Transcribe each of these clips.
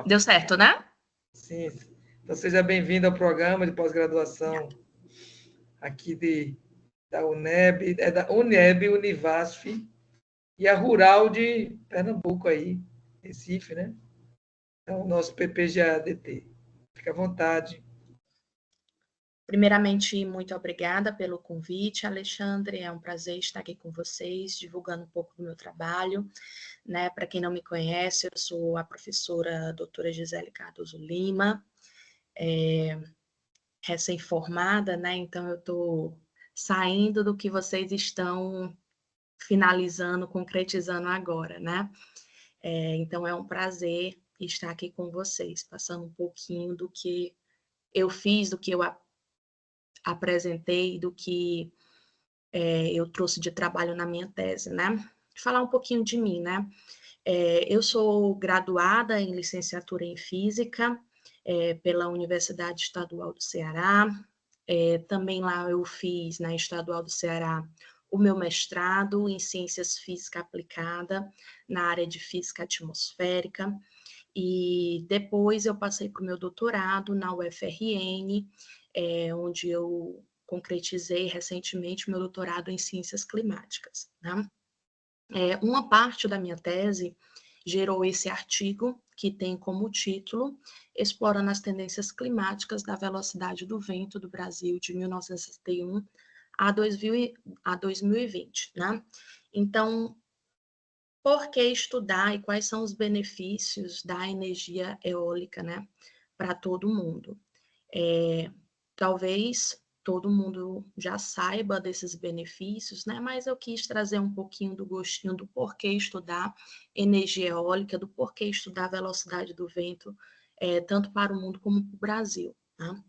Deu certo, né? Sim. Então, seja bem-vindo ao programa de pós-graduação aqui da UNEB, da UNEB, Univasf, e a Rural de Pernambuco aí, Recife, né? Então, o nosso PPGADT. Fica à vontade. Primeiramente, muito obrigada pelo convite, Alexandre. É um prazer estar aqui com vocês, divulgando um pouco do meu trabalho. Né? Para quem não me conhece, eu sou a professora doutora Gisele Cardoso Lima, recém-formada, né? Então eu estou saindo do que vocês estão finalizando, concretizando agora, né? Então é um prazer estar aqui com vocês, passando um pouquinho do que eu fiz, do que eu apresentei, do que eu trouxe de trabalho na minha tese, né? Falar um pouquinho de mim, né? Eu sou graduada em licenciatura em Física pela Universidade Estadual do Ceará. Também lá eu fiz, na Estadual do Ceará, o meu mestrado em Ciências Física Aplicada, na área de Física Atmosférica. E depois eu passei para o meu doutorado na UFRN, onde eu concretizei recentemente o meu doutorado em Ciências Climáticas, né? Uma parte da minha tese gerou esse artigo, que tem como título Explorando as Tendências Climáticas da Velocidade do Vento do Brasil de 1961 a 2020, né? Então, por que estudar e quais são os benefícios da energia eólica, né, para todo mundo? Talvez todo mundo já saiba desses benefícios, né? Mas eu quis trazer um pouquinho do gostinho do porquê estudar energia eólica, do porquê estudar a velocidade do vento, tanto para o mundo como para o Brasil, tá?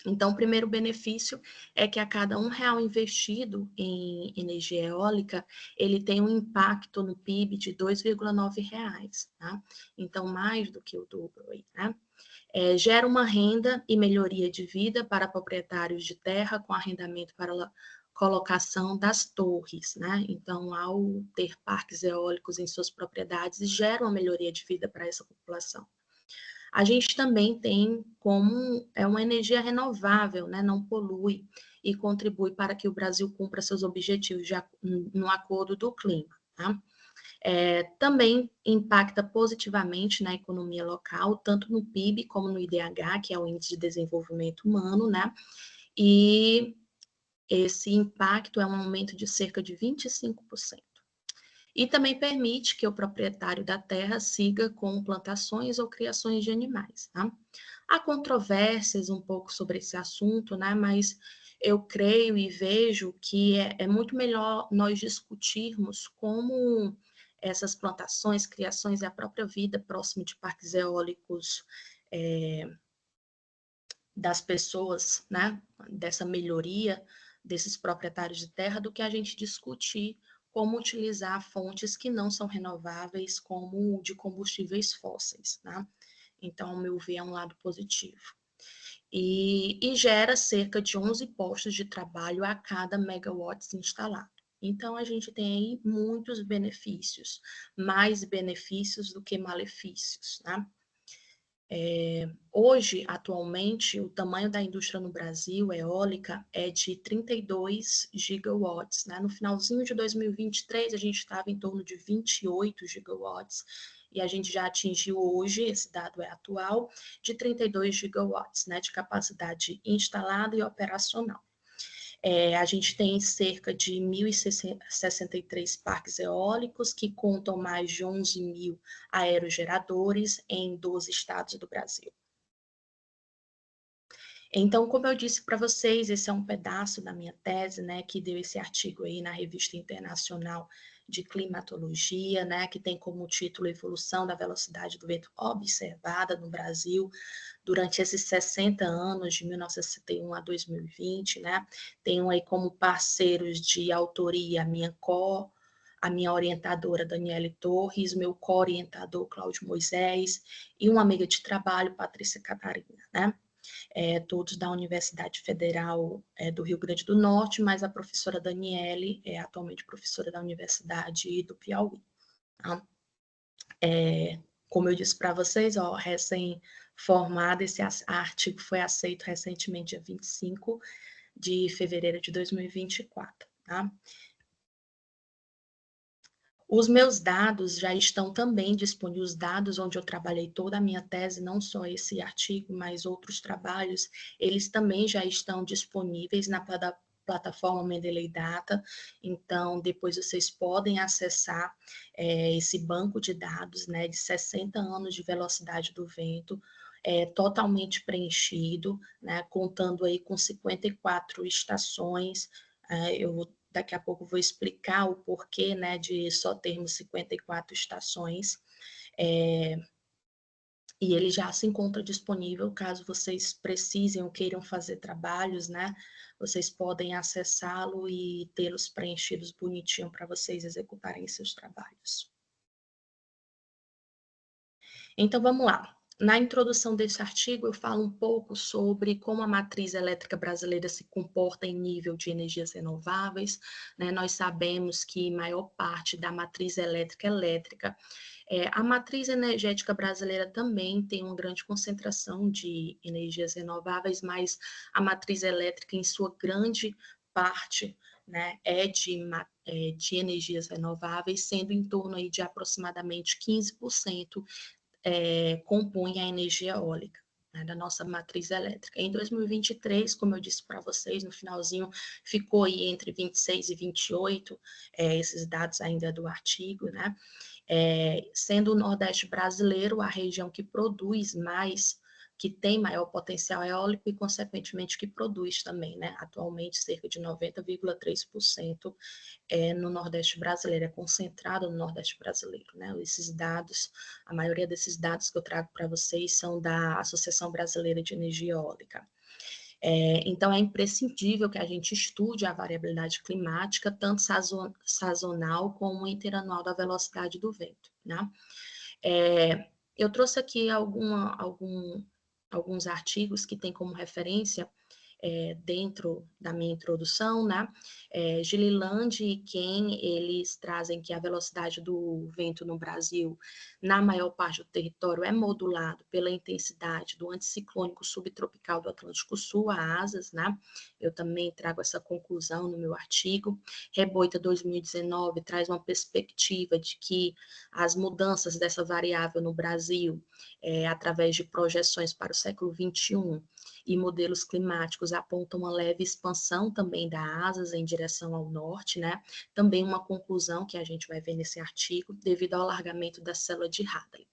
Então, o primeiro benefício é que a cada R$ 1 investido em energia eólica, ele tem um impacto no PIB de R$ 2,9, tá? Então, mais do que o dobro aí, né? Gera uma renda e melhoria de vida para proprietários de terra com arrendamento para colocação das torres, né? Então, ao ter parques eólicos em suas propriedades, gera uma melhoria de vida para essa população. A gente também tem como uma energia renovável, né? Não polui e contribui para que o Brasil cumpra seus objetivos no acordo do clima, tá? Também impacta positivamente na economia local, tanto no PIB como no IDH, que é o Índice de Desenvolvimento Humano, né? E esse impacto é um aumento de cerca de 25%. E também permite que o proprietário da terra siga com plantações ou criações de animais, tá? Há controvérsias um pouco sobre esse assunto, né? Mas eu creio e vejo que é muito melhor nós discutirmos como essas plantações, criações e a própria vida próximo de parques eólicos das pessoas, né? Dessa melhoria desses proprietários de terra, do que a gente discutir como utilizar fontes que não são renováveis, como de combustíveis fósseis, né? Então, ao meu ver, é um lado positivo. E gera cerca de 11 postos de trabalho a cada megawatts instalado. Então, a gente tem aí muitos benefícios, mais benefícios do que malefícios, né? Hoje, atualmente, o tamanho da indústria no Brasil, eólica, é de 32 gigawatts, né? No finalzinho de 2023, a gente estava em torno de 28 gigawatts, e a gente já atingiu hoje, esse dado é atual, de 32 gigawatts, né, de capacidade instalada e operacional. A gente tem cerca de 1.063 parques eólicos, que contam mais de 11 mil aerogeradores em 12 estados do Brasil. Então, como eu disse para vocês, esse é um pedaço da minha tese, né, que deu esse artigo aí na Revista Internacional de Climatologia, né, que tem como título Evolução da Velocidade do Vento Observada no Brasil durante esses 60 anos, de 1961 a 2020, né? Tenho aí como parceiros de autoria a minha orientadora Daniele Torres, meu co-orientador Cláudio Moisés e uma amiga de trabalho, Patrícia Catarina, né? Todos da Universidade Federal do Rio Grande do Norte, mas a professora Daniele é atualmente professora da Universidade do Piauí. Tá? como eu disse para vocês, ó, recém-formada, esse artigo foi aceito recentemente, dia 25 de fevereiro de 2024, tá? Os meus dados já estão também disponíveis, os dados onde eu trabalhei toda a minha tese, não só esse artigo, mas outros trabalhos, eles também já estão disponíveis na plataforma Mendeley Data, então depois vocês podem acessar esse banco de dados, né, de 60 anos de velocidade do vento, totalmente preenchido, né, contando aí com 54 estações. Daqui a pouco vou explicar o porquê, né, de só termos 54 estações, e ele já se encontra disponível, caso vocês precisem ou queiram fazer trabalhos, né, vocês podem acessá-lo e tê-los preenchidos bonitinho para vocês executarem seus trabalhos. Então, vamos lá. Na introdução desse artigo, eu falo um pouco sobre como a matriz elétrica brasileira se comporta em nível de energias renováveis, né? Nós sabemos que maior parte da matriz elétrica, a matriz energética brasileira também tem uma grande concentração de energias renováveis, mas a matriz elétrica, em sua grande parte, né, de energias renováveis, sendo em torno aí de aproximadamente 15% compõe a energia eólica, né, da nossa matriz elétrica. Em 2023, como eu disse para vocês, no finalzinho, ficou aí entre 26 e 28, esses dados ainda do artigo, né? Sendo o Nordeste brasileiro a região que produz mais, que tem maior potencial eólico e, consequentemente, que produz também, né? Atualmente, cerca de 90,3% no Nordeste brasileiro, é concentrado no Nordeste brasileiro, né? Esses dados, a maioria desses dados que eu trago para vocês são da Associação Brasileira de Energia Eólica. Então, é imprescindível que a gente estude a variabilidade climática, tanto sazonal como interanual da velocidade do vento, né? Eu trouxe aqui alguns artigos que têm como referência dentro da minha introdução, né? Gilliland e Ken, eles trazem que a velocidade do vento no Brasil, na maior parte do território, é modulado pela intensidade do anticiclônico subtropical do Atlântico Sul, a ASAS, né? Eu também trago essa conclusão no meu artigo. Reboita 2019 traz uma perspectiva de que as mudanças dessa variável no Brasil, através de projeções para o século XXI, e modelos climáticos apontam uma leve expansão também da ASAS em direção ao norte, né? Também uma conclusão que a gente vai ver nesse artigo, devido ao alargamento da célula de Hadley.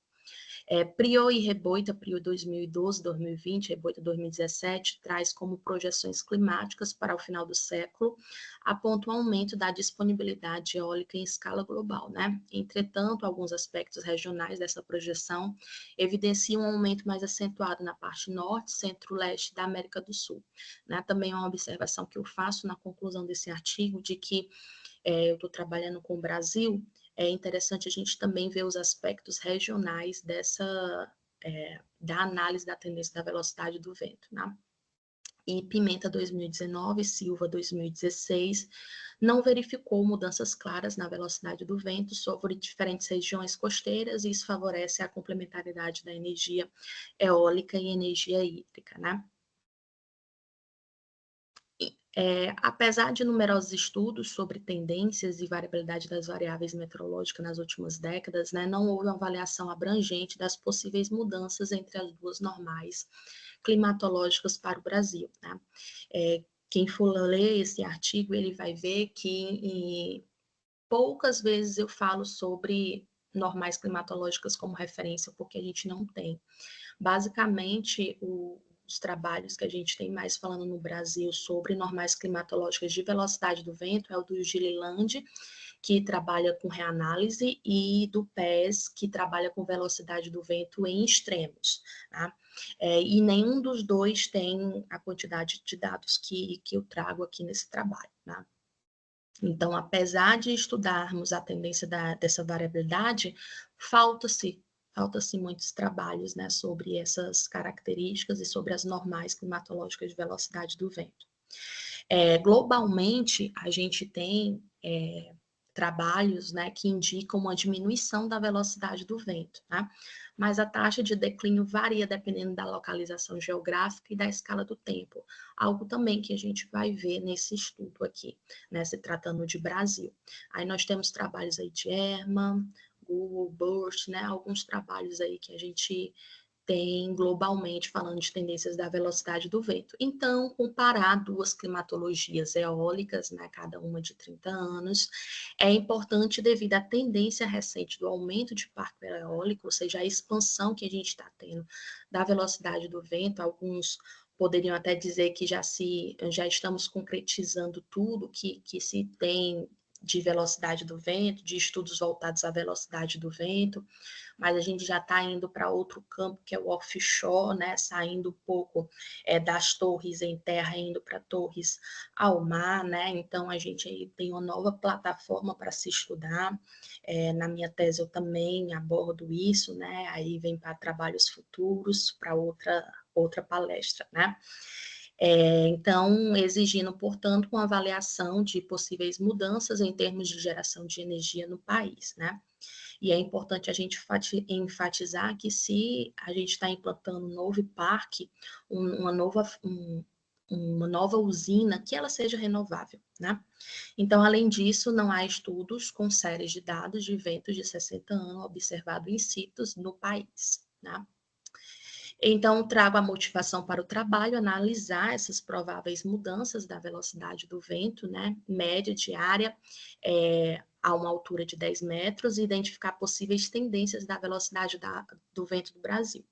Prior e Reboita, Prior 2012, 2020, Reboita 2017, traz como projeções climáticas para o final do século, aponta um aumento da disponibilidade eólica em escala global, né? Entretanto, alguns aspectos regionais dessa projeção evidenciam um aumento mais acentuado na parte norte, centro-leste da América do Sul, né? Também é uma observação que eu faço na conclusão desse artigo, de que eu estou trabalhando com o Brasil, é interessante a gente também ver os aspectos regionais da análise da tendência da velocidade do vento, né? E Pimenta 2019, Silva 2016, não verificou mudanças claras na velocidade do vento sobre diferentes regiões costeiras, e isso favorece a complementaridade da energia eólica e energia hídrica, né? Apesar de numerosos estudos sobre tendências e variabilidade das variáveis meteorológicas nas últimas décadas, né, não houve uma avaliação abrangente das possíveis mudanças entre as duas normais climatológicas para o Brasil, né? Quem for ler esse artigo, ele vai ver que poucas vezes eu falo sobre normais climatológicas como referência, porque a gente não tem. Basicamente, os trabalhos que a gente tem mais falando no Brasil sobre normais climatológicas de velocidade do vento é o do Gilliland, que trabalha com reanálise, e do PES, que trabalha com velocidade do vento em extremos, tá? E nenhum dos dois tem a quantidade de dados que eu trago aqui nesse trabalho, tá? Então, apesar de estudarmos a tendência dessa variabilidade, falta-se muitos trabalhos, né, sobre essas características e sobre as normais climatológicas de velocidade do vento. Globalmente, a gente tem trabalhos, né, que indicam uma diminuição da velocidade do vento, né? Mas a taxa de declínio varia dependendo da localização geográfica e da escala do tempo, algo também que a gente vai ver nesse estudo aqui, né, se tratando de Brasil. Aí nós temos trabalhos aí de Ehrman, Google, Burst, né, alguns trabalhos aí que a gente tem globalmente falando de tendências da velocidade do vento. Então, comparar duas climatologias eólicas, né, cada uma de 30 anos, é importante devido à tendência recente do aumento de parque eólico, ou seja, a expansão que a gente está tendo da velocidade do vento. Alguns poderiam até dizer que já estamos concretizando tudo que se tem de velocidade do vento, de estudos voltados à velocidade do vento, mas a gente já está indo para outro campo, que é o offshore, né? Saindo um pouco das torres em terra, indo para torres ao mar, né? Então, a gente aí tem uma nova plataforma para se estudar. Na minha tese, eu também abordo isso, né? Aí vem para trabalhos futuros, para outra palestra, né? Então, exigindo, portanto, uma avaliação de possíveis mudanças em termos de geração de energia no país, né? E é importante a gente enfatizar que se a gente está implantando um novo parque, uma nova usina, que ela seja renovável, né? Então, além disso, não há estudos com séries de dados de ventos de 60 anos observado em sítios no país, né? Então, trago a motivação para o trabalho, analisar essas prováveis mudanças da velocidade do vento, né, média diária, a uma altura de 10 metros, e identificar possíveis tendências da velocidade do vento do Brasil.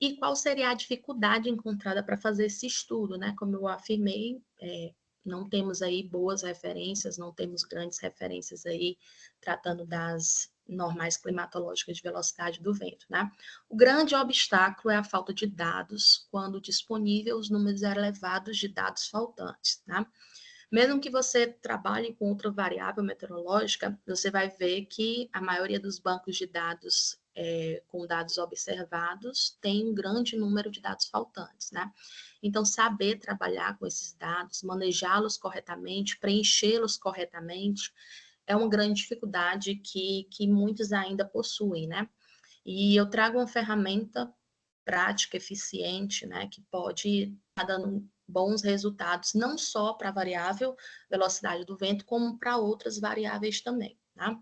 E qual seria a dificuldade encontrada para fazer esse estudo, né? Como eu afirmei, não temos aí boas referências, não temos grandes referências aí tratando das normais climatológicas de velocidade do vento, né? O grande obstáculo é a falta de dados, quando disponível os números elevados de dados faltantes, né? Mesmo que você trabalhe com outra variável meteorológica, você vai ver que a maioria dos bancos de dados com dados observados tem um grande número de dados faltantes, né? Então, saber trabalhar com esses dados, manejá-los corretamente, preenchê-los corretamente, é uma grande dificuldade que muitos ainda possuem, né? E eu trago uma ferramenta prática, eficiente, né, que pode estar dando bons resultados, não só para a variável velocidade do vento, como para outras variáveis também, tá?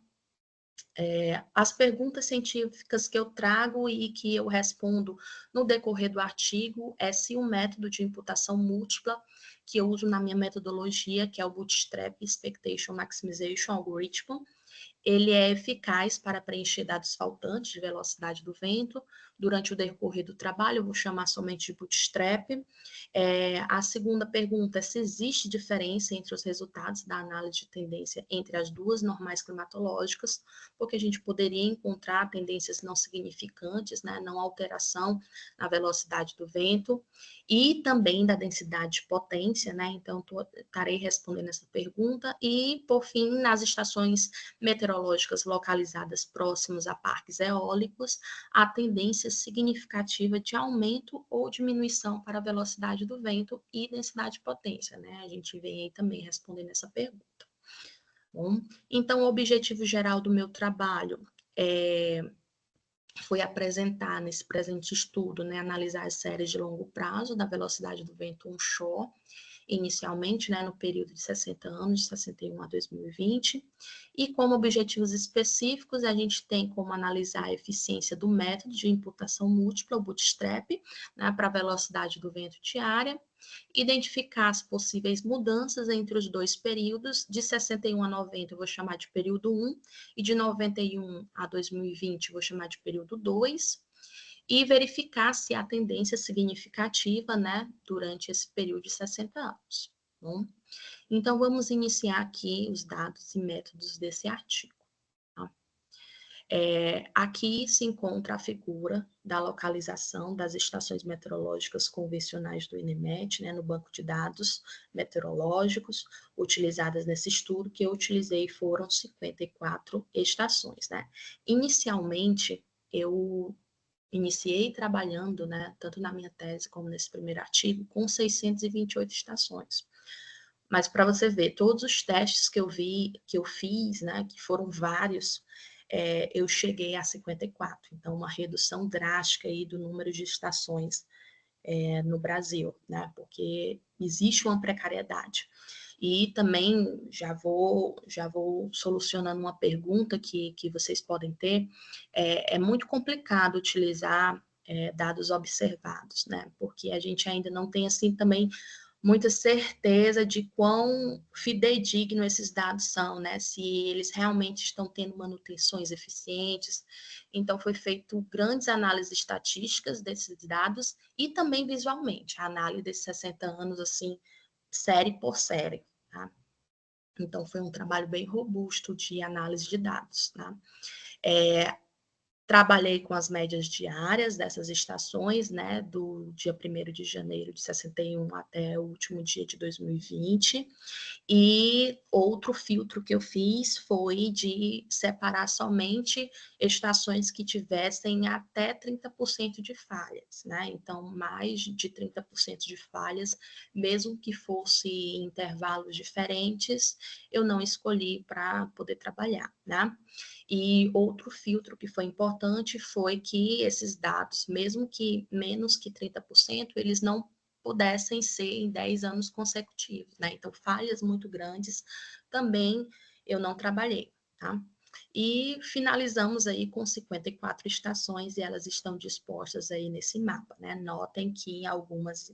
As perguntas científicas que eu trago e que eu respondo no decorrer do artigo é se o método de imputação múltipla que eu uso na minha metodologia, que é o Bootstrap Expectation Maximization Algorithm, ele é eficaz para preencher dados faltantes de velocidade do vento. Durante o decorrer do trabalho, eu vou chamar somente de bootstrap. A segunda pergunta é se existe diferença entre os resultados da análise de tendência entre as duas normais climatológicas, porque a gente poderia encontrar tendências não significantes, né, não alteração na velocidade do vento, e também da densidade de potência, né? Então, estarei respondendo essa pergunta. E, por fim, nas estações meteorológicas localizadas próximos a parques eólicos, há tendência significativa de aumento ou diminuição para a velocidade do vento e densidade de potência, né? A gente vem aí também respondendo essa pergunta. Bom, então, o objetivo geral do meu trabalho foi apresentar nesse presente estudo, né, analisar as séries de longo prazo da velocidade do vento onshore, inicialmente, né, no período de 60 anos, de 61 a 2020, e como objetivos específicos, a gente tem como analisar a eficiência do método de imputação múltipla, o bootstrap, né, para a velocidade do vento diária, identificar as possíveis mudanças entre os dois períodos, de 61 a 90 eu vou chamar de período 1, e de 91 a 2020 eu vou chamar de período 2, e verificar se há tendência significativa, né, durante esse período de 60 anos. Bom, então, vamos iniciar aqui os dados e métodos desse artigo. Tá? Aqui se encontra a figura da localização das estações meteorológicas convencionais do INEMET, né, no banco de dados meteorológicos utilizadas nesse estudo, que eu utilizei foram 54 estações. Né? Inicialmente, eu iniciei trabalhando, né, tanto na minha tese como nesse primeiro artigo, com 628 estações. Mas para você ver, todos os testes que eu fiz, né, que foram vários, eu cheguei a 54. Então, uma redução drástica aí do número de estações no Brasil, né, porque existe uma precariedade. E também já vou solucionando uma pergunta que vocês podem ter. É muito complicado utilizar dados observados, né? Porque a gente ainda não tem, assim, também muita certeza de quão fidedigno esses dados são, né? Se eles realmente estão tendo manutenções eficientes. Então, foi feito grandes análises estatísticas desses dados e também visualmente, a análise desses 60 anos, assim, série por série, tá? Então, foi um trabalho bem robusto de análise de dados, tá? Trabalhei com as médias diárias dessas estações, né, do dia 1º de janeiro de 61 até o último dia de 2020. E outro filtro que eu fiz foi de separar somente estações que tivessem até 30% de falhas, né? Então, mais de 30% de falhas, mesmo que fosse em intervalos diferentes, eu não escolhi para poder trabalhar, né? E outro filtro que foi importante foi que esses dados, mesmo que menos que 30%, eles não pudessem ser em 10 anos consecutivos, né? Então, falhas muito grandes também eu não trabalhei, tá? E finalizamos aí com 54 estações e elas estão dispostas aí nesse mapa, né? Notem que algumas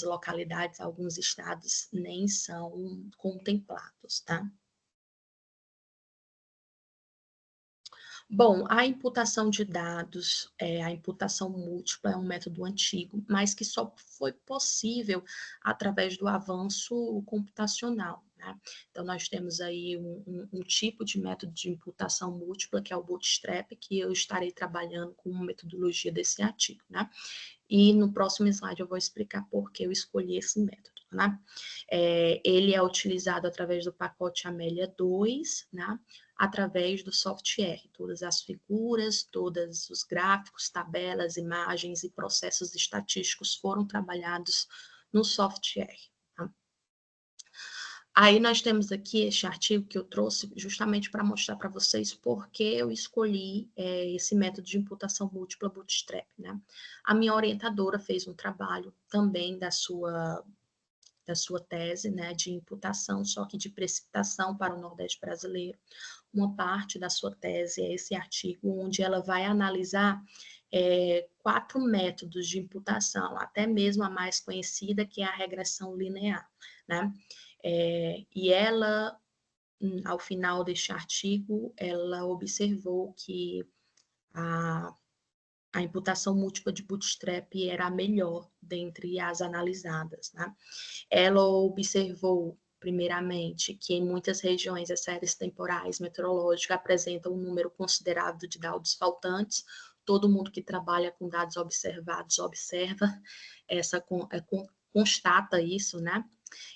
localidades, alguns estados nem são contemplados, tá? Bom, a imputação de dados, a imputação múltipla é um método antigo, mas que só foi possível através do avanço computacional, né? Então, nós temos aí um tipo de método de imputação múltipla, que é o Bootstrap, que eu estarei trabalhando com uma metodologia desse artigo, né? E no próximo slide eu vou explicar por que eu escolhi esse método, né? Ele é utilizado através do pacote Amélia 2, né? Através do software, todas as figuras, todos os gráficos, tabelas, imagens e processos estatísticos foram trabalhados no software. Tá? Aí nós temos aqui este artigo que eu trouxe justamente para mostrar para vocês por que eu escolhi esse método de imputação múltipla Bootstrap, né? A minha orientadora fez um trabalho também da sua tese, né, de imputação, só que de precipitação para o Nordeste brasileiro. Uma parte da sua tese é esse artigo, onde ela vai analisar 4 métodos de imputação, até mesmo a mais conhecida, que é a regressão linear, né? E ela, ao final deste artigo, ela observou que a imputação múltipla de Bootstrap era a melhor dentre as analisadas, né? Ela observou, primeiramente, que em muitas regiões as séries temporais meteorológicas apresentam um número considerável de dados faltantes. Todo mundo que trabalha com dados observados observa constata isso, né?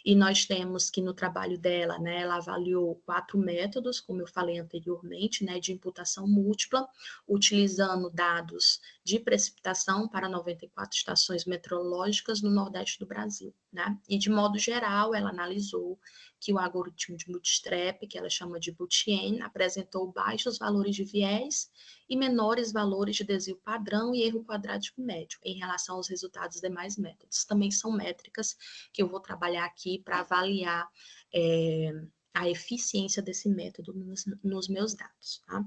E nós temos que no trabalho dela, né, ela avaliou 4 métodos, como eu falei anteriormente, né, de imputação múltipla, utilizando dados de precipitação para 94 estações meteorológicas no Nordeste do Brasil, né? E de modo geral, ela analisou que o algoritmo de Bootstrap, que ela chama de Bootien, apresentou baixos valores de viés e menores valores de desvio padrão e erro quadrático médio em relação aos resultados dos demais métodos. Também são métricas que eu vou trabalhar aqui para avaliar a eficiência desse método nos meus dados, tá?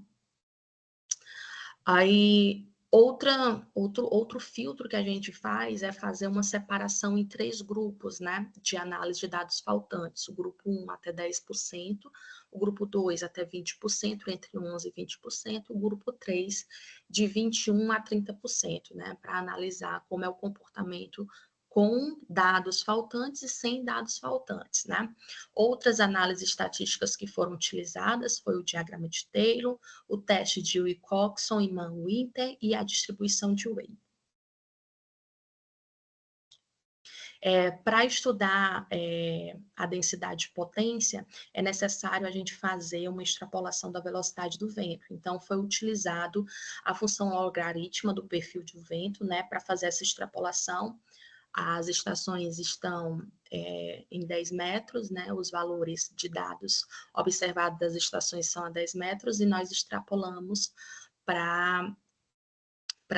Aí, outro filtro que a gente faz é fazer uma separação em 3 grupos, né, de análise de dados faltantes. O grupo 1 até 10%, o grupo 2 até 20%, entre 11% e 20%, o grupo 3 de 21% a 30%, né, para analisar como é o comportamento com dados faltantes e sem dados faltantes, né? Outras análises estatísticas que foram utilizadas foi o diagrama de Taylor, o teste de Wilcoxon e Mann-Winther e a distribuição de Weyl. Para estudar a densidade de potência, é necessário a gente fazer uma extrapolação da velocidade do vento. Então, foi utilizado a função logarítmica do perfil do vento, né, para fazer essa extrapolação. As estações estão em 10 metros, né? Os valores de dados observados das estações são a 10 metros e nós extrapolamos para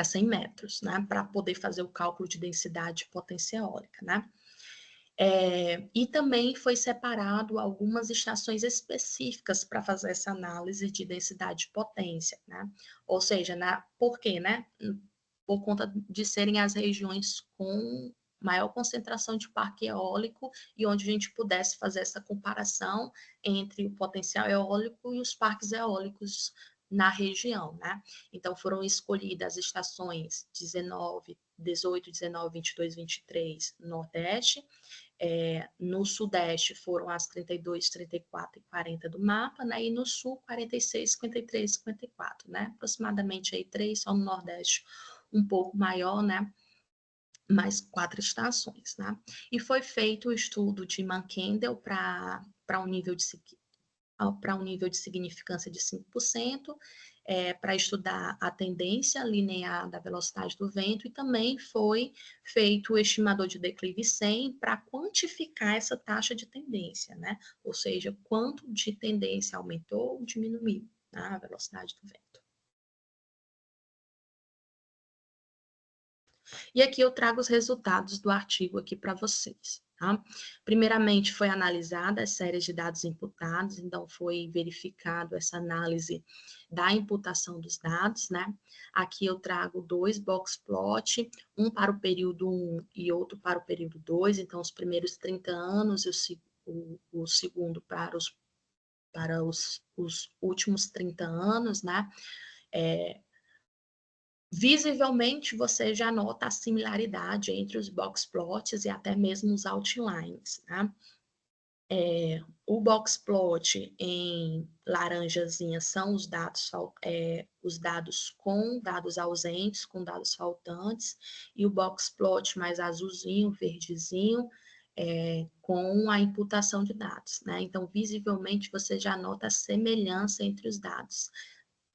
100 metros, né? Para poder fazer o cálculo de densidade de potência eólica, né? E também foi separado algumas estações específicas para fazer essa análise de densidade de potência, né? Ou seja, por quê, né? Por conta de serem as regiões com maior concentração de parque eólico e onde a gente pudesse fazer essa comparação entre o potencial eólico e os parques eólicos na região, né? Então, foram escolhidas as estações 19, 18, 19, 22, 23 no Nordeste. No Sudeste foram as 32, 34 e 40 do mapa, né? E no Sul, 46, 53 e 54, né? Aproximadamente aí 3, só no Nordeste um pouco maior, né? Mais 4 estações, né? E foi feito o estudo de Mann-Kendall para um nível de significância de 5%, para estudar a tendência linear da velocidade do vento, e também foi feito o estimador de declive 100 para quantificar essa taxa de tendência, né? Ou seja, quanto de tendência aumentou ou diminuiu, né, a velocidade do vento. E aqui eu trago os resultados do artigo aqui para vocês. Tá? Primeiramente, foi analisada as séries de dados imputados, então foi verificado essa análise da imputação dos dados, né? Aqui eu trago 2 box plot, um para o período 1 e outro para o período 2, então os primeiros 30 anos e o segundo para os últimos 30 anos, né? Visivelmente, você já nota a similaridade entre os box plots e até mesmo os outlines, né? O box plot em laranjazinha são os dados com dados ausentes, com dados faltantes, e o box plot mais azulzinho, verdezinho, com a imputação de dados, né? Então, visivelmente, você já nota a semelhança entre os dados.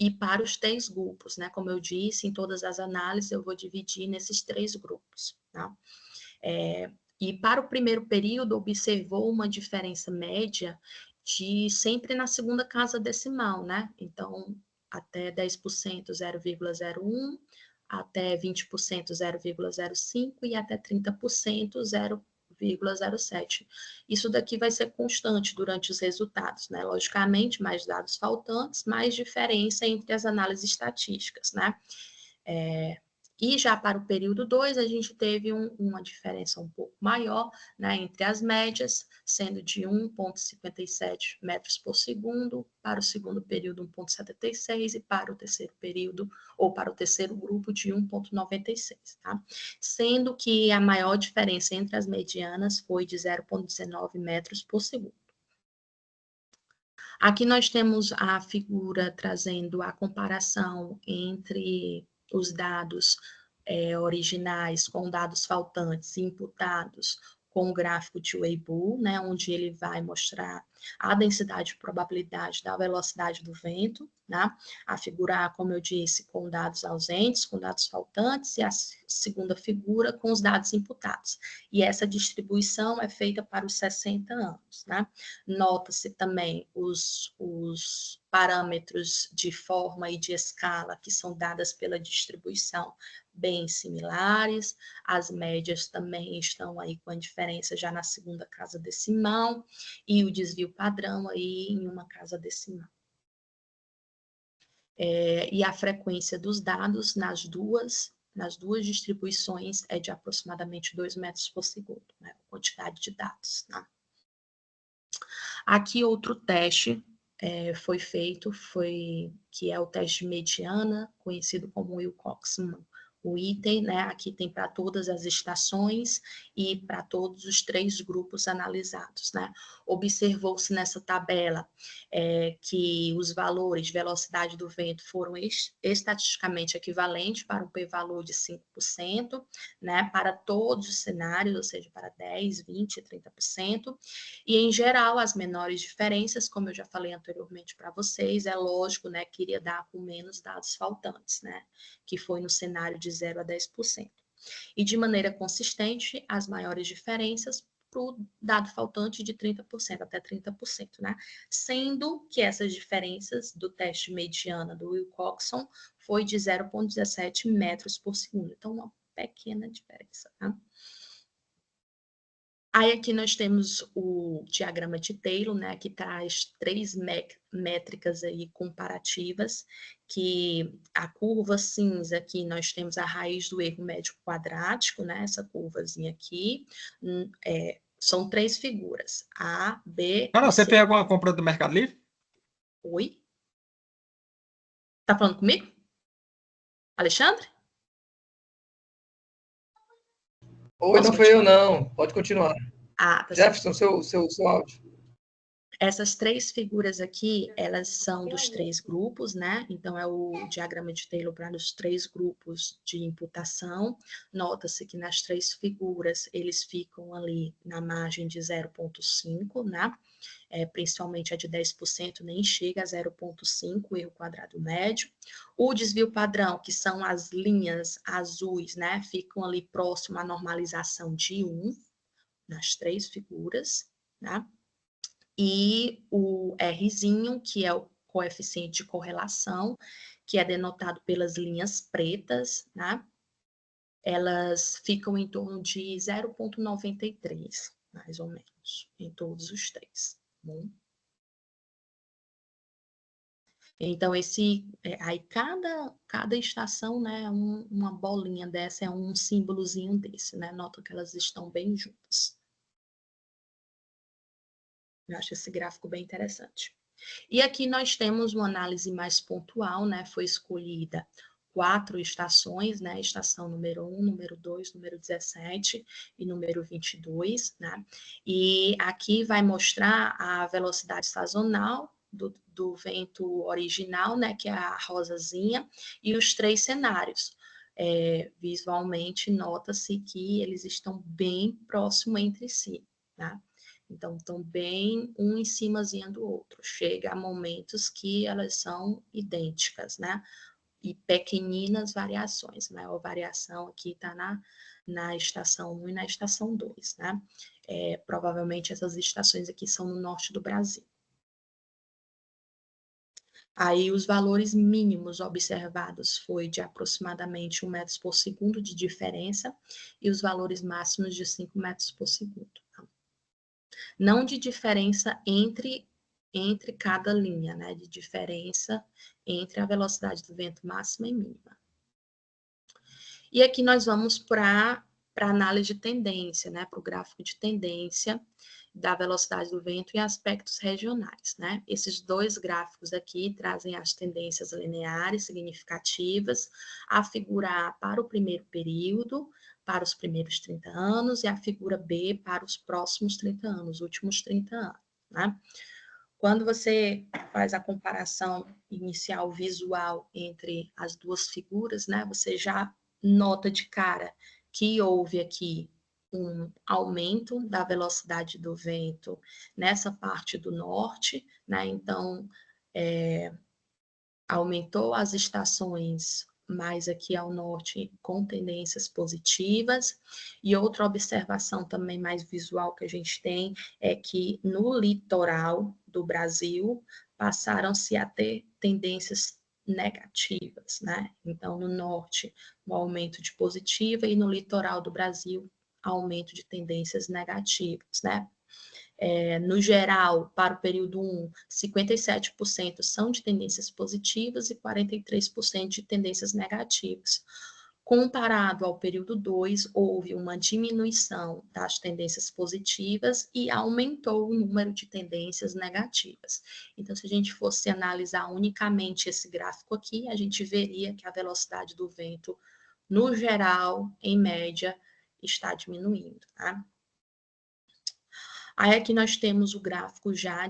E para os 3 grupos, né? Como eu disse, em todas as análises eu vou dividir nesses 3 grupos, tá? E para o primeiro período, observou uma diferença média de sempre na segunda casa decimal, né? Então, até 10%, 0,01, até 20%, 0,05 e até 30%, 0,07. Isso daqui vai ser constante durante os resultados, né? Logicamente, mais dados faltantes, mais diferença entre as análises estatísticas, né? E já para o período 2, a gente teve uma diferença um pouco maior, né, entre as médias, sendo de 1,57 metros por segundo, para o segundo período 1,76 e para o terceiro período, ou para o terceiro grupo, de 1,96, tá? Sendo que a maior diferença entre as medianas foi de 0,19 metros por segundo. Aqui nós temos a figura trazendo a comparação entre os dados originais com dados faltantes imputados com o gráfico de Weibull, né, onde ele vai mostrar a densidade e probabilidade da velocidade do vento, né, a figura A, como eu disse, com dados ausentes, com dados faltantes, e a segunda figura com os dados imputados. E essa distribuição é feita para os 60 anos, né. Nota-se também os parâmetros de forma e de escala que são dadas pela distribuição bem similares, as médias também estão aí com a diferença já na segunda casa decimal, e o desvio padrão aí em uma casa decimal. E a frequência dos dados nas duas distribuições é de aproximadamente 2 metros por segundo, né, a quantidade de dados, né? Aqui outro teste foi feito, que é o teste de mediana, conhecido como Wilcox-Munn. O item, né, aqui tem para todas as estações e para todos os 3 grupos analisados, né? Observou-se nessa tabela que os valores de velocidade do vento foram estatisticamente equivalentes para um p-valor de 5%, né, para todos os cenários, ou seja, para 10, 20 e 30%, e em geral as menores diferenças, como eu já falei anteriormente para vocês, é lógico, né, que iria dar com menos dados faltantes, né, que foi no cenário de 0 a 10%. E de maneira consistente, as maiores diferenças para o dado faltante de 30%, até 30%, né? Sendo que essas diferenças do teste mediana do Wilcoxon foi de 0,17 metros por segundo. Então, uma pequena diferença, tá? Aí aqui nós temos o diagrama de Taylor, né, que traz 3 métricas aí comparativas, que a curva cinza aqui nós temos a raiz do erro médio quadrático, né, essa curvazinha aqui, são 3 figuras, A, B Cara, e você C. fez alguma compra do Mercado Livre? Oi? Tá falando comigo? Alexandre? Oi, Posso não foi eu, continuar? não. Pode continuar. Ah, tá certo. Jefferson, seu áudio. Essas 3 figuras aqui, elas são dos 3 grupos, né? Então, é o diagrama de Taylor para os 3 grupos de imputação. Nota-se que nas 3 figuras, eles ficam ali na margem de 0,5, né? Principalmente a de 10%, nem chega a 0,5, erro quadrado médio. O desvio padrão, que são as linhas azuis, né? Ficam ali próximo à normalização de 1, nas 3 figuras, né? E o Rzinho, que é o coeficiente de correlação, que é denotado pelas linhas pretas, né? Elas ficam em torno de 0,93, mais ou menos, em todos os 3. Bom? Então, aí cada estação, né, uma bolinha dessa é um símbolozinho desse, né? Nota que elas estão bem juntas. Eu acho esse gráfico bem interessante. E aqui nós temos uma análise mais pontual, né? Foi escolhida 4 estações, né? Estação número 1, número 2, número 17 e número 22, né? E aqui vai mostrar a velocidade sazonal do vento original, né? Que é a rosazinha, e os 3 cenários. Visualmente, nota-se que eles estão bem próximos entre si, né? Então, estão bem um em cimazinha do outro. Chega a momentos que elas são idênticas, né? E pequeninas variações. A maior variação aqui está na estação 1 e na estação 2, né? Provavelmente essas estações aqui são no norte do Brasil. Aí os valores mínimos observados foi de aproximadamente 1 metro por segundo de diferença e os valores máximos de 5 metros por segundo. Não de diferença entre cada linha, né? De diferença entre a velocidade do vento máxima e mínima. E aqui nós vamos para a análise de tendência, né? Para o gráfico de tendência da velocidade do vento e aspectos regionais, né? Esses 2 gráficos aqui trazem as tendências lineares significativas, a figura A para o primeiro período, para os primeiros 30 anos, e a figura B para os próximos 30 anos, últimos 30 anos, né? Quando você faz a comparação inicial visual entre as 2 figuras, né, você já nota de cara que houve aqui um aumento da velocidade do vento nessa parte do norte, né? Então, aumentou as estações mais aqui ao norte com tendências positivas. E outra observação também mais visual que a gente tem é que no litoral do Brasil passaram-se a ter tendências negativas, né? Então, no norte, um aumento de positiva e no litoral do Brasil, aumento de tendências negativas, né? No geral, para o período 1, 57% são de tendências positivas e 43% de tendências negativas. Comparado ao período 2, houve uma diminuição das tendências positivas e aumentou o número de tendências negativas. Então, se a gente fosse analisar unicamente esse gráfico aqui, a gente veria que a velocidade do vento, no geral, em média, está diminuindo, tá? Aí aqui nós temos o gráfico já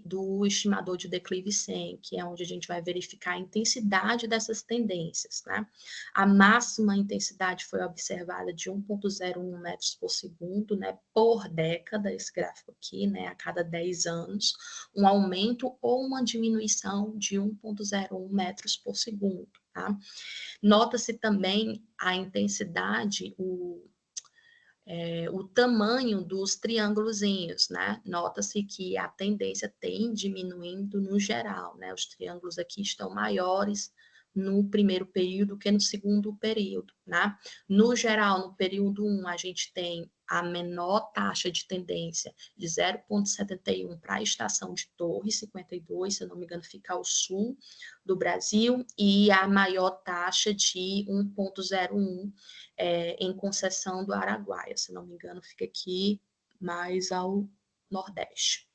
do estimador de declive 100, que é onde a gente vai verificar a intensidade dessas tendências, né? A máxima intensidade foi observada de 1,01 metros por segundo, né, por década, esse gráfico aqui, né, a cada 10 anos, um aumento ou uma diminuição de 1,01 metros por segundo, tá? Nota-se também a intensidade, o tamanho dos triângulozinhos, né? Nota-se que a tendência tem diminuindo no geral, né? Os triângulos aqui estão maiores no primeiro período que no segundo período, né? No geral, no período 1, a gente tem a menor taxa de tendência de 0,71 para a estação de Torre 52, se eu não me engano, fica ao sul do Brasil, e a maior taxa de 1,01 em Conceição do Araguaia, se não me engano, fica aqui mais ao nordeste.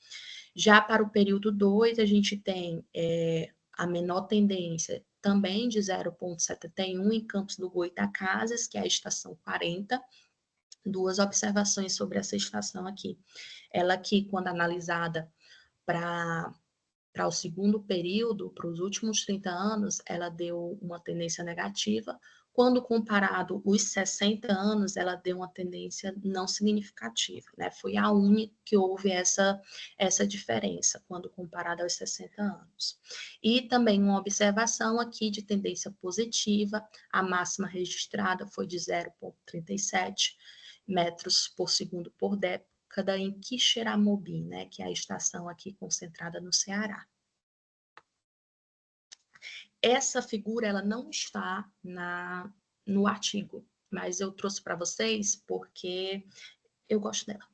Já para o período 2, a gente tem a menor tendência também de 0,71 em Campos do Goytacazes, que é a estação 40. Duas observações sobre essa estação aqui. Ela aqui, quando analisada para o segundo período, para os últimos 30 anos, ela deu uma tendência negativa. Quando comparado os 60 anos, ela deu uma tendência não significativa, né? Foi a única que houve essa diferença, quando comparado aos 60 anos. E também uma observação aqui de tendência positiva, a máxima registrada foi de 0,37 metros por segundo por década em Quixeramobim, né, que é a estação aqui concentrada no Ceará. Essa figura ela não está no artigo, mas eu trouxe para vocês porque eu gosto dela.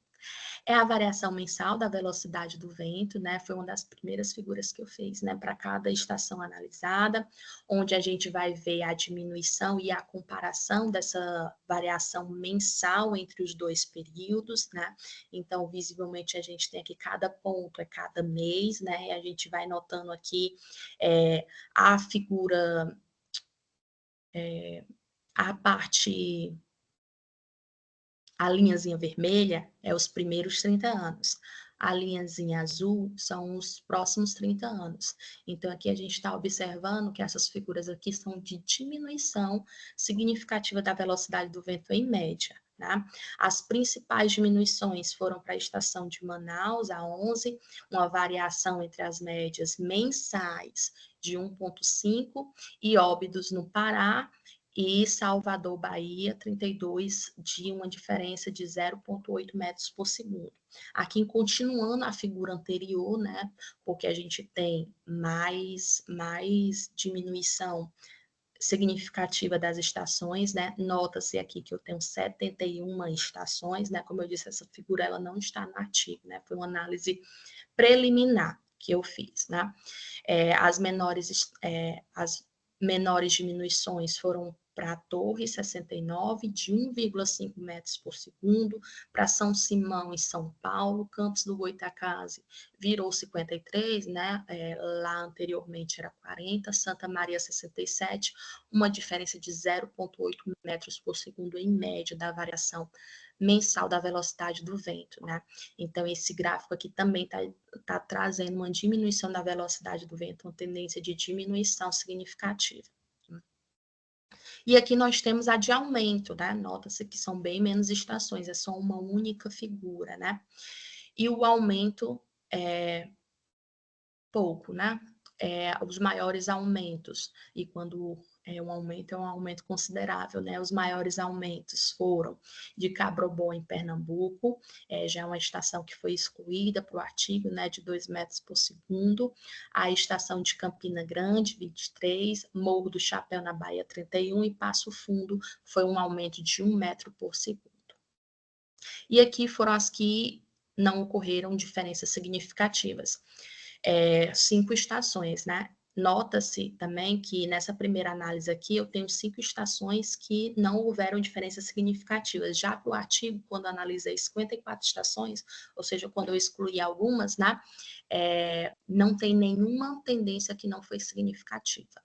É a variação mensal da velocidade do vento, né? Foi uma das primeiras figuras que eu fiz, né? Para cada estação analisada, onde a gente vai ver a diminuição e a comparação dessa variação mensal entre os dois períodos, né? Então, visivelmente, a gente tem aqui cada ponto, é cada mês, né? E a gente vai notando aqui a figura, a parte. A linhazinha vermelha é os primeiros 30 anos. A linhazinha azul são os próximos 30 anos. Então, aqui a gente está observando que essas figuras aqui são de diminuição significativa da velocidade do vento em média. Né? As principais diminuições foram para a estação de Manaus, a 11, uma variação entre as médias mensais de 1,5, e Óbidos, no Pará, e Salvador, Bahia, 32, de uma diferença de 0,8 metros por segundo. Aqui, continuando a figura anterior, né, porque a gente tem mais diminuição significativa das estações, né, nota-se aqui que eu tenho 71 estações, né, como eu disse, essa figura ela não está no artigo, né, foi uma análise preliminar que eu fiz, né. As menores diminuições foram para a Torre 69, de 1,5 metros por segundo, para São Simão, em São Paulo, Campos do Goytacazes virou 53, né? Lá anteriormente era 40, Santa Maria 67, uma diferença de 0,8 metros por segundo em média da variação mensal da velocidade do vento, né? Então, esse gráfico aqui também está trazendo uma diminuição da velocidade do vento, uma tendência de diminuição significativa. E aqui nós temos a de aumento, né? Nota-se que são bem menos estações, é só uma única figura, né? E o aumento é pouco, né? Os maiores aumentos, e quando um aumento é um aumento considerável, né? Os maiores aumentos foram de Cabrobó, em Pernambuco, já é uma estação que foi excluída para o artigo, né? De 2 metros por segundo, a estação de Campina Grande, 23, Morro do Chapéu, na Bahia, 31, e Passo Fundo foi um aumento de 1 metro por segundo. E aqui foram as que não ocorreram diferenças significativas. 5 estações, né? Nota-se também que nessa primeira análise aqui eu tenho 5 estações que não houveram diferenças significativas. Já para o artigo, quando analisei 54 estações, ou seja, quando eu excluí algumas, né? Não tem nenhuma tendência que não foi significativa.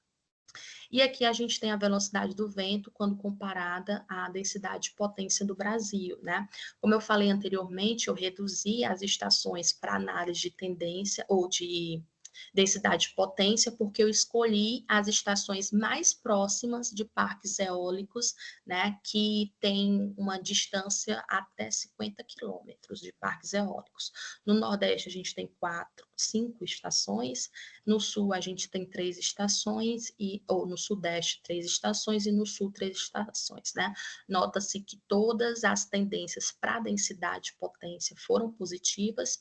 E aqui a gente tem a velocidade do vento quando comparada à densidade de potência do Brasil, né? Como eu falei anteriormente, eu reduzi as estações para análise de tendência ou de densidade de potência, porque eu escolhi as estações mais próximas de parques eólicos, né, que tem uma distância até 50 quilômetros de parques eólicos. No Nordeste, a gente tem 4, 5 estações, no sul a gente tem 3 estações, ou no sudeste 3 estações e no sul 3 estações, né? Nota-se que todas as tendências para densidade e potência foram positivas,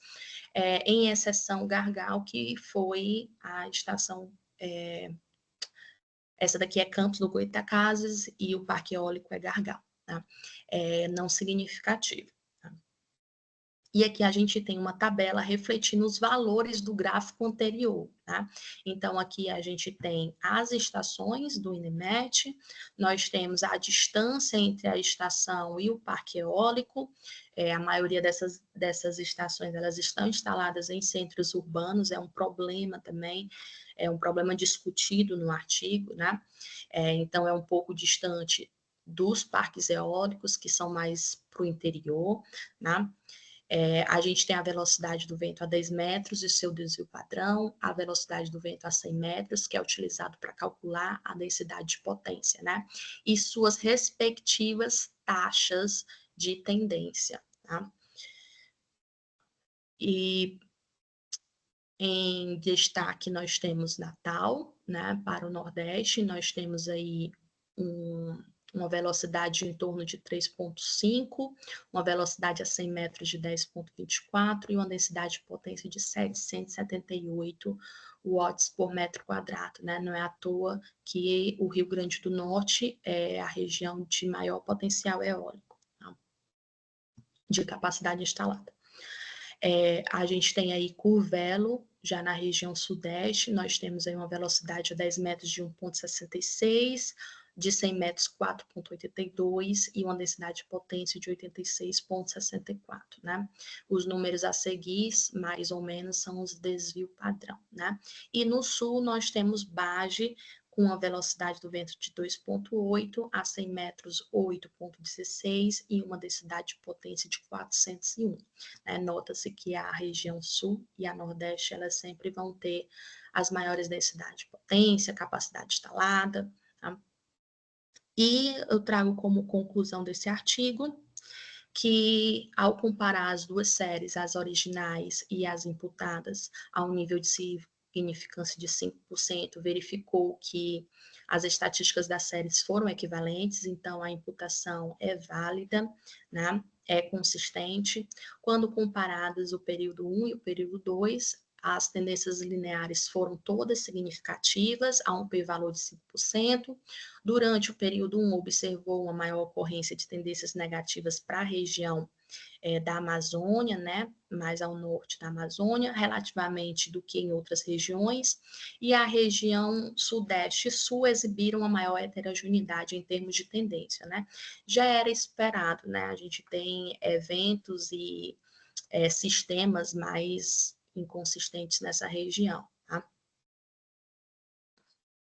em exceção Gargal, que foi a estação, essa daqui é Campos do Goytacazes e o Parque Eólico é Gargal, tá? Não significativo. E aqui a gente tem uma tabela refletindo os valores do gráfico anterior, tá? Então, aqui a gente tem as estações do INMET, nós temos a distância entre a estação e o parque eólico, a maioria dessas estações, elas estão instaladas em centros urbanos, é um problema também, é um problema discutido no artigo, né? Então, é um pouco distante dos parques eólicos, que são mais para o interior, né? A gente tem a velocidade do vento a 10 metros e seu desvio padrão, a velocidade do vento a 100 metros, que é utilizado para calcular a densidade de potência, né? E suas respectivas taxas de tendência, tá? E em destaque nós temos Natal, né? Para o Nordeste, nós temos aí uma velocidade em torno de 3,5, uma velocidade a 100 metros de 10,24 e uma densidade de potência de 778 watts por metro quadrado, né? Não é à toa que o Rio Grande do Norte é a região de maior potencial eólico, tá? De capacidade instalada. A gente tem aí Curvelo, já na região sudeste, nós temos aí uma velocidade a 10 metros de 1,66, de 100 metros 4,82 e uma densidade de potência de 86,64, né? Os números a seguir, mais ou menos, são os desvio padrão, né? E no sul nós temos Bage, com a velocidade do vento de 2,8 a 100 metros 8,16 e uma densidade de potência de 401. Nota-se que a região sul e a nordeste, elas sempre vão ter as maiores densidades de potência, capacidade instalada, tá? E eu trago como conclusão desse artigo que, ao comparar as duas séries, as originais e as imputadas, ao nível de significância de 5%, verificou que as estatísticas das séries foram equivalentes, então a imputação é válida, né? É consistente. Quando comparadas o período 1 e o período 2, as tendências lineares foram todas significativas, a um p-valor de 5%. Durante o período 1, observou uma maior ocorrência de tendências negativas para a região da Amazônia, né, mais ao norte da Amazônia, relativamente do que em outras regiões, e a região sudeste e sul exibiram uma maior heterogeneidade em termos de tendência, né. Já era esperado, né, a gente tem eventos e sistemas mais inconsistentes nessa região, tá?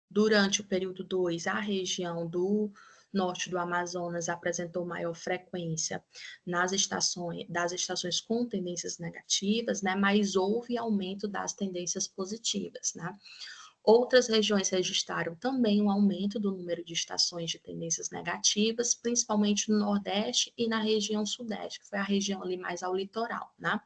Durante o período 2, a região do norte do Amazonas apresentou maior frequência das estações com tendências negativas, né, mas houve aumento das tendências positivas, né. Outras regiões registraram também um aumento do número de estações de tendências negativas, principalmente no Nordeste e na região Sudeste, que foi a região ali mais ao litoral, né.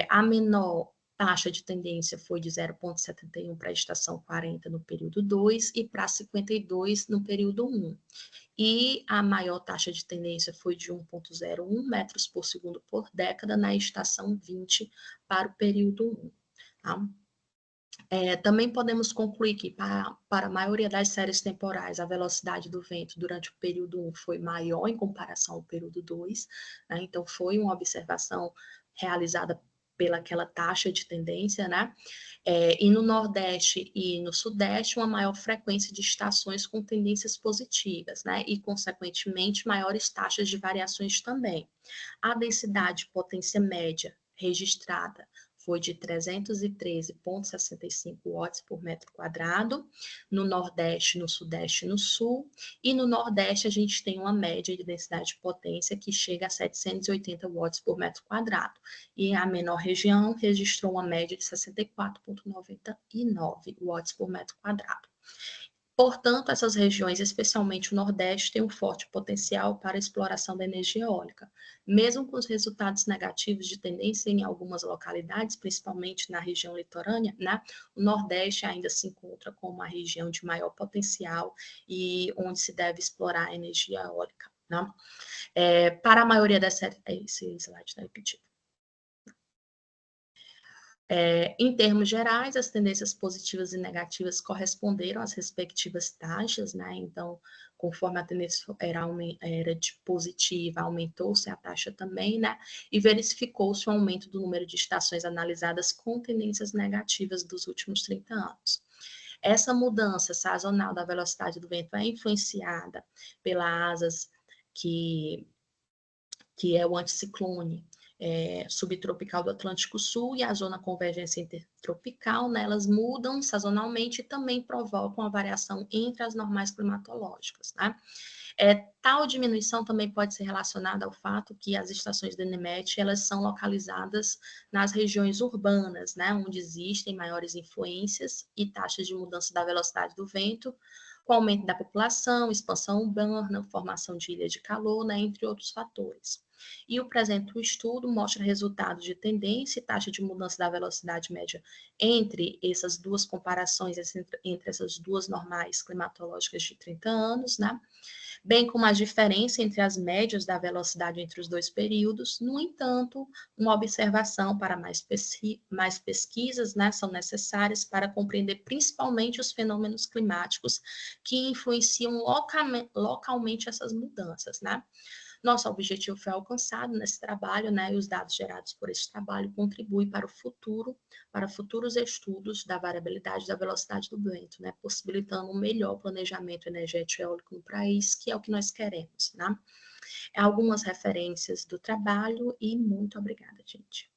A menor taxa de tendência foi de 0,71 para a estação 40 no período 2 e para 52 no período 1. E a maior taxa de tendência foi de 1,01 metros por segundo por década na estação 20 para o período 1. Tá? Também podemos concluir que para a maioria das séries temporais, a velocidade do vento durante o período 1 foi maior em comparação ao período 2, né? Então foi uma observação realizada pelaquela taxa de tendência, né? E no Nordeste e no Sudeste, uma maior frequência de estações com tendências positivas, né? E, consequentemente, maiores taxas de variações também. A densidade de potência média registrada foi de 313,65 watts por metro quadrado, no Nordeste, no Sudeste e no Sul, e no Nordeste a gente tem uma média de densidade de potência que chega a 780 watts por metro quadrado, e a menor região registrou uma média de 64,99 watts por metro quadrado. Portanto, essas regiões, especialmente o Nordeste, têm um forte potencial para a exploração da energia eólica. Mesmo com os resultados negativos de tendência em algumas localidades, principalmente na região litorânea, né, o Nordeste ainda se encontra como a região de maior potencial e onde se deve explorar a energia eólica. Né? Para a maioria dessa... Esse slide está repetido. Em termos gerais, as tendências positivas e negativas corresponderam às respectivas taxas, né? Então, conforme a tendência era de positiva, aumentou-se a taxa também, né? E verificou-se o aumento do número de estações analisadas com tendências negativas dos últimos 30 anos. Essa mudança sazonal da velocidade do vento é influenciada pela asas que é o anticiclone subtropical do Atlântico Sul e a zona convergência intertropical, né, elas mudam sazonalmente e também provocam a variação entre as normais climatológicas. Né? Tal diminuição também pode ser relacionada ao fato que as estações do ENEMET, elas são localizadas nas regiões urbanas, né, onde existem maiores influências e taxas de mudança da velocidade do vento, com aumento da população, expansão urbana, formação de ilhas de calor, né, entre outros fatores. E o presente estudo mostra resultados de tendência e taxa de mudança da velocidade média entre essas duas comparações, entre essas duas normais climatológicas de 30 anos, né? Bem como a diferença entre as médias da velocidade entre os dois períodos. No entanto, uma observação para mais pesquisas, né, são necessárias para compreender principalmente os fenômenos climáticos que influenciam localmente essas mudanças, né? Nosso objetivo foi alcançado nesse trabalho, né, e os dados gerados por esse trabalho contribuem para o futuro, para futuros estudos da variabilidade da velocidade do vento, né, possibilitando um melhor planejamento energético eólico no país, que é o que nós queremos, né? Algumas referências do trabalho e muito obrigada, gente.